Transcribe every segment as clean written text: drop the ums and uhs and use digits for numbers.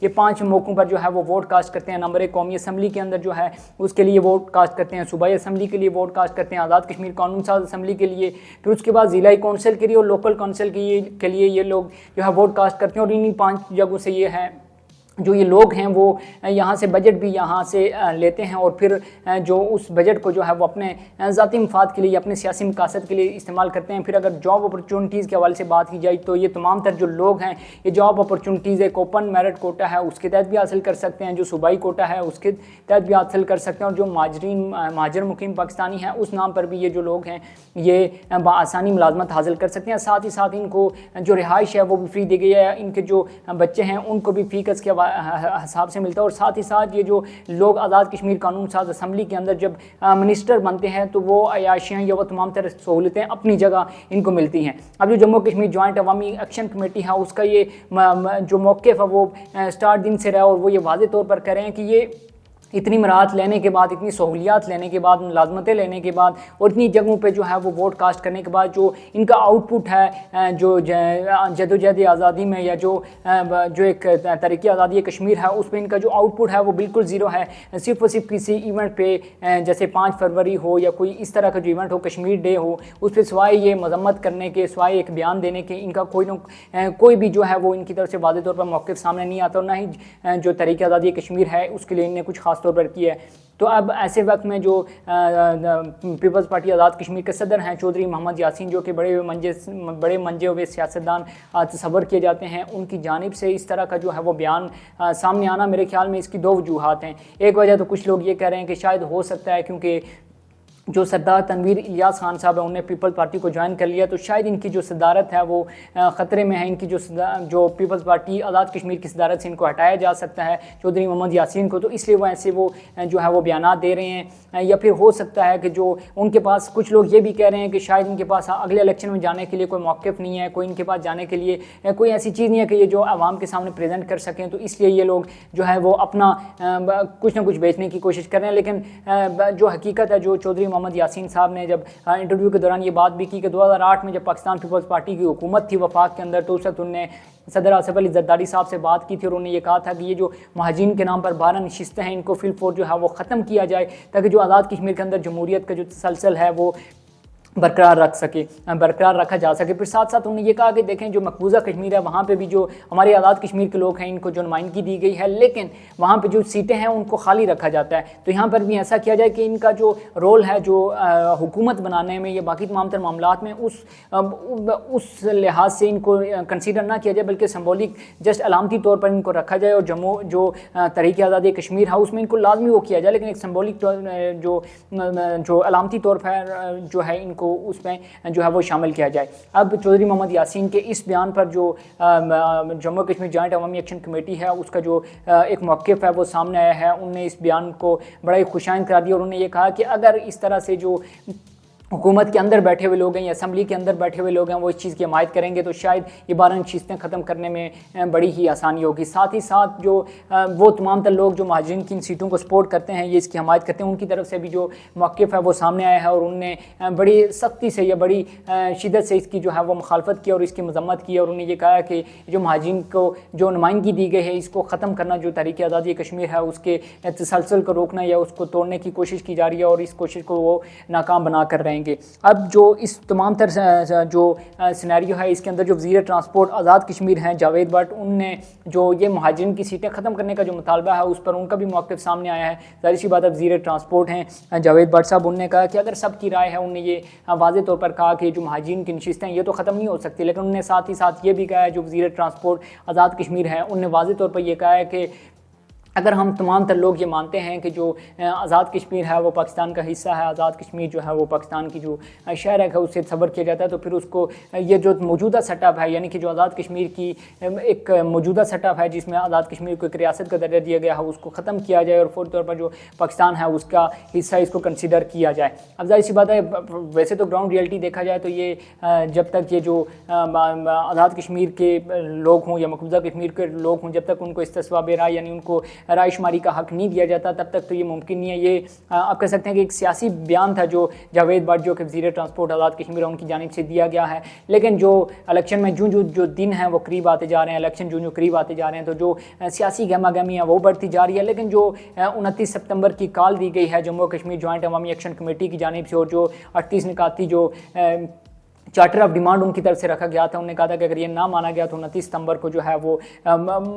یہ 5 موقعوں پر جو ہے وہ ووٹ کاسٹ کرتے ہیں. نمبر 1 قومی اسمبلی کے اندر جو ہے اس کے لیے ووٹ کاسٹ کرتے ہیں, صوبائی اسمبلی کے لیے ووٹ کاسٹ کرتے ہیں, آزاد کشمیر قانون ساز اسمبلی کے لیے, پھر اس کے بعد ضلعی کونسل کے لیے اور لوکل کونسل کے لیے یہ لوگ جو ہے ووٹ کاسٹ کرتے ہیں. اور انہی 5 جگہوں سے یہ ہے جو یہ لوگ ہیں وہ یہاں سے بجٹ بھی یہاں سے لیتے ہیں اور پھر جو اس بجٹ کو جو ہے وہ اپنے ذاتی مفاد کے لیے اپنے سیاسی مقاصد کے لیے استعمال کرتے ہیں. پھر اگر جاب اپرچونٹیز کے حوالے سے بات کی جائے تو یہ تمام تر جو لوگ ہیں یہ جاب اپرچونٹیز ایک اوپن میرٹ کوٹا ہے اس کے تحت بھی حاصل کر سکتے ہیں, جو صوبائی کوٹا ہے اس کے تحت بھی حاصل کر سکتے ہیں, اور جو مہاجر مقیم پاکستانی ہیں اس نام پر بھی یہ جو لوگ ہیں یہ بآسانی ملازمت حاصل کر سکتے ہیں. ساتھ ہی ساتھ ان کو جو رہائش ہے وہ بھی فری دی گئی ہے, ان کے جو بچے ہیں ان کو بھی فی کس کے حساب سے ملتا ہے. اور ساتھ ہی ساتھ یہ جو لوگ آزاد کشمیر قانون ساز اسمبلی کے اندر جب منسٹر بنتے ہیں تو وہ عیاشیاں یا وہ تمام طرح سہولتیں اپنی جگہ ان کو ملتی ہیں. اب جو جموں کشمیر جوائنٹ عوامی ایکشن کمیٹی ہے اس کا یہ جو موقف ہے وہ سٹارٹ دن سے رہا, اور وہ یہ واضح طور پر کہہ رہے ہیں کہ یہ اتنی مراحت لینے کے بعد, اتنی سہولیات لینے کے بعد, ملازمتیں لینے کے بعد اور اتنی جگہوں پہ جو ہے وہ ووٹ کاسٹ کرنے کے بعد جو ان کا آؤٹ پٹ ہے جو جدوجہد آزادی میں یا جو ایک تحریک آزادی کشمیر ہے اس میں ان کا جو آؤٹ پٹ ہے وہ بالکل زیرو ہے. صرف اور صرف کسی ایونٹ پہ جیسے 5 فروری ہو یا کوئی اس طرح کا جو ایونٹ ہو, کشمیر ڈے ہو, اس پہ سوائے یہ مذمت کرنے کے, سوائے ایک بیان دینے کے ان کا کوئی بھی جو ہے وہ ان کی طرف سے واضح طور پر موقف سامنے نہیں آتا, اور نہ ہی جو تحریک آزادی کشمیر ہے اس کے لیے ان نے کچھ خاص طور پر کیا ہے. تو اب ایسے وقت میں جو پیپلز پارٹی آزاد کشمیر کے صدر ہیں چودھری محمد یاسین, جو کہ بڑے منجے ہوئے سیاستدان تصور کیے جاتے ہیں, ان کی جانب سے اس طرح کا جو ہے وہ بیان سامنے آنا میرے خیال میں اس کی 2 وجوہات ہیں. ایک وجہ تو کچھ لوگ یہ کہہ رہے ہیں کہ شاید ہو سکتا ہے کیونکہ جو سردار تنویر الیاس خان صاحب ہیں انہوں نے پیپل پارٹی کو جوائن کر لیا, تو شاید ان کی جو صدارت ہے وہ خطرے میں ہے. ان کی جو پیپلز پارٹی آزاد کشمیر کی صدارت سے ان کو ہٹایا جا سکتا ہے چودھری محمد یاسین کو, تو اس لیے وہ جو ہے وہ بیانات دے رہے ہیں. یا پھر ہو سکتا ہے کہ جو ان کے پاس, کچھ لوگ یہ بھی کہہ رہے ہیں کہ شاید ان کے پاس اگلے الیکشن میں جانے کے لیے کوئی موقف نہیں ہے, کوئی ان کے پاس جانے کے لیے کوئی ایسی چیز نہیں ہے کہ یہ جو عوام کے سامنے پریزنٹ کر سکیں, تو اس لیے یہ لوگ جو ہے وہ اپنا کچھ نہ کچھ بیچنے کی کوشش کر رہے ہیں. لیکن جو حقیقت ہے, جو چودھری محمد یاسین صاحب نے جب انٹرویو کے دوران یہ بات بھی کی کہ 2008 میں جب پاکستان پیپلز پارٹی کی حکومت تھی وفاق کے اندر, تو اس وقت انہوں نے صدر آصف علی زرداری صاحب سے بات کی تھی, اور انہوں نے یہ کہا تھا کہ یہ جو مہاجرین کے نام پر 12 نشستیں ہیں ان کو فی الفور جو ہے وہ ختم کیا جائے, تاکہ جو آزاد کشمیر کے اندر جمہوریت کا جو تسلسل ہے وہ برقرار رکھا جا سکے. پھر ساتھ ساتھ انہوں نے یہ کہا کہ دیکھیں جو مقبوضہ کشمیر ہے وہاں پہ بھی جو ہمارے آزاد کشمیر کے لوگ ہیں ان کو جو نمائندگی دی گئی ہے, لیکن وہاں پہ جو سیٹیں ہیں ان کو خالی رکھا جاتا ہے, تو یہاں پر بھی ایسا کیا جائے کہ ان کا جو رول ہے جو حکومت بنانے میں یا باقی تمام تر معاملات میں اس لحاظ سے ان کو کنسیڈر نہ کیا جائے, بلکہ سمبولک جسٹ علامتی طور پر ان کو رکھا جائے, اور جو تحریک آزادی کشمیر ہے اس میں ان کو لازمی وہ کیا جائے, لیکن ایک سمبولک جو علامتی طور پر جو ہے ان کو اس میں جو ہے وہ شامل کیا جائے. اب چودھری محمد یاسین کے اس بیان پر جو جموں کشمیر جوائنٹ عوامی ایکشن کمیٹی ہے اس کا جو ایک موقف ہے وہ سامنے آیا ہے. انہوں نے اس بیان کو بڑا ہی خوشائند قرار دیا, اور انہوں نے یہ کہا کہ اگر اس طرح سے جو حکومت کے اندر بیٹھے ہوئے لوگ ہیں یا اسمبلی کے اندر بیٹھے ہوئے لوگ ہیں وہ اس چیز کی حمایت کریں گے تو شاید یہ 12 نشستیں ختم کرنے میں بڑی ہی آسانی ہوگی. ساتھ ہی ساتھ جو وہ تمام تر لوگ جو مہاجرین کی ان سیٹوں کو سپورٹ کرتے ہیں, یہ اس کی حمایت کرتے ہیں, ان کی طرف سے بھی جو موقف ہے وہ سامنے آیا ہے, اور انہوں نے بڑی سختی سے یا بڑی شدت سے اس کی جو ہے وہ مخالفت کی اور اس کی مذمت کی, اور انہوں نے یہ کہا کہ جو مہاجرین کو جو نمائندگی دی گئی ہے اس کو ختم کرنا, جو تحریک آزادی کشمیر ہے اس کے تسلسل کو روکنا یا اس کو توڑنے کی کوشش کی جا رہی ہے, اور اس کوشش کو وہ ناکام بنا کر رہیں گے. اب جو اس تمام تر جو سینیریو ہے اس کے اندر جو وزیر ٹرانسپورٹ آزاد کشمیر ہیں جاوید بٹ, ان نے جو یہ مہاجرین کی سیٹیں ختم کرنے کا جو مطالبہ ہے اس پر ان کا بھی موقف سامنے آیا ہے. ظاہر سی بات ہے وزیر ٹرانسپورٹ ہیں جاوید بٹ صاحب, انہوں نے کہا کہ اگر سب کی رائے ہے, انہوں نے یہ واضح طور پر کہا کہ جو مہاجرین کی نشستیں یہ تو ختم نہیں ہو سکتی, لیکن انہوں نے ساتھ ہی ساتھ یہ بھی کہا ہے جو وزیر ٹرانسپورٹ آزاد کشمیر ہیں انہوں نے واضح طور پر یہ کہا ہے کہ اگر ہم تمام تر لوگ یہ مانتے ہیں کہ جو آزاد کشمیر ہے وہ پاکستان کا حصہ ہے, آزاد کشمیر جو ہے وہ پاکستان کی جو شہر ہے اس سے تصور کیا جاتا ہے, تو پھر اس کو یہ جو موجودہ سیٹ اپ ہے, یعنی کہ جو آزاد کشمیر کی ایک موجودہ سیٹ اپ ہے جس میں آزاد کشمیر کو ایک ریاست کا درجہ دیا گیا ہے اس کو ختم کیا جائے, اور فوری طور پر جو پاکستان ہے اس کا حصہ اس کو کنسیڈر کیا جائے. اب ظاہر سی بات ہے ویسے تو گراؤنڈ ریئلٹی دیکھا جائے تو یہ جب تک یہ جو آزاد کشمیر کے لوگ ہوں یا مقبوضہ کشمیر کے لوگ ہوں, جب تک ان کو استثوا بے رائے یعنی ان کو رائے شماری کا حق نہیں دیا جاتا تب تک تو یہ ممکن نہیں ہے. یہ آپ کہہ سکتے ہیں کہ ایک سیاسی بیان تھا جو جاوید بٹ جو کہ وزیر ٹرانسپورٹ آزاد کشمیر ان کی جانب سے دیا گیا ہے. لیکن جو الیکشن میں جو دن ہیں وہ قریب آتے جا رہے ہیں, الیکشن جو قریب آتے جا رہے ہیں, تو جو سیاسی گہما گہمی ہے وہ بڑھتی جا رہی ہے. لیکن جو 29 سپتمبر کی کال دی گئی ہے جموں کشمیر جوائنٹ عوامی ایکشن کمیٹی کی جانب سے, اور جو 38 نکاتی جو چارٹر آف ڈیمانڈ ان کی طرف سے رکھا گیا تھا, انہوں نے کہا تھا کہ اگر یہ نہ مانا گیا تو 29 ستمبر کو جو ہے وہ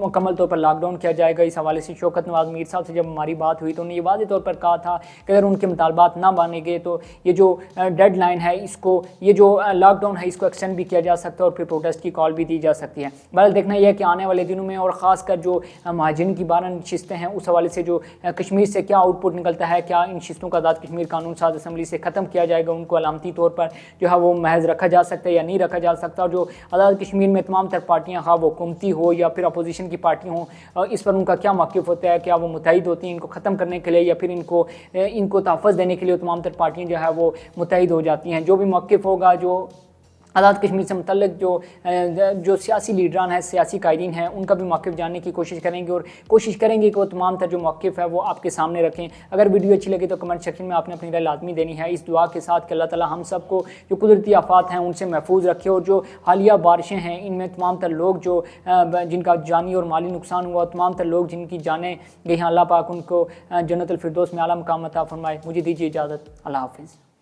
مکمل طور پر لاک ڈاؤن کیا جائے گا. اس حوالے سے شوکت نواز میر صاحب سے جب ہماری بات ہوئی تو انہوں نے یہ واضح طور پر کہا تھا کہ اگر ان کے مطالبات نہ مانے گئے تو یہ جو ڈیڈ لائن ہے اس کو, یہ جو لاک ڈاؤن ہے اس کو ایکسٹینڈ بھی کیا جا سکتا ہے اور پھر پروٹیسٹ کی کال بھی دی جا سکتی ہے. بہرحال دیکھنا یہ ہے کہ آنے والے دنوں میں اور خاص کر جو مہاجرین کی 12 نشستیں ہیں اس حوالے سے جو کشمیر سے کیا آؤٹ پٹ نکلتا ہے, کیا ان نشستوں کا آزاد کشمیر قانون ساز اسمبلی سے ختم کیا جائے گا, ان کو علامتی طور پر جو ہے وہ محض رکھا جا سکتا ہے یا نہیں رکھا جا سکتا, اور جو آزاد کشمیر میں تمام تر پارٹیاں خواہ وہ حکومتی ہو یا پھر اپوزیشن کی پارٹیاں ہوں, اس پر ان کا کیا موقف ہوتا ہے, کیا وہ متحد ہوتی ہیں ان کو ختم کرنے کے لیے یا پھر ان کو تحفظ دینے کے لیے تمام تر پارٹیاں جو ہے وہ متحد ہو جاتی ہیں. جو بھی موقف ہوگا, جو آزاد کشمیر سے متعلق جو سیاسی لیڈران ہیں, سیاسی قائدین ہیں, ان کا بھی موقف جاننے کی کوشش کریں گے اور کوشش کریں گے کہ وہ تمام تر جو موقف ہے وہ آپ کے سامنے رکھیں. اگر ویڈیو اچھی لگے تو کمنٹ سیکشن میں آپ نے اپنی رائے لازمی دینی ہے, اس دعا کے ساتھ کہ اللہ تعالی ہم سب کو جو قدرتی آفات ہیں ان سے محفوظ رکھے, اور جو حالیہ بارشیں ہیں ان میں تمام تر لوگ جو جن کا جانی اور مالی نقصان ہوا, تمام تر لوگ جن کی جانیں گئی ہیں, اللہ پاک ان کو جنت الفردوس میں اعلیٰ مقام عطا فرمائے. مجھے دیجیے اجازت, اللہ حافظ.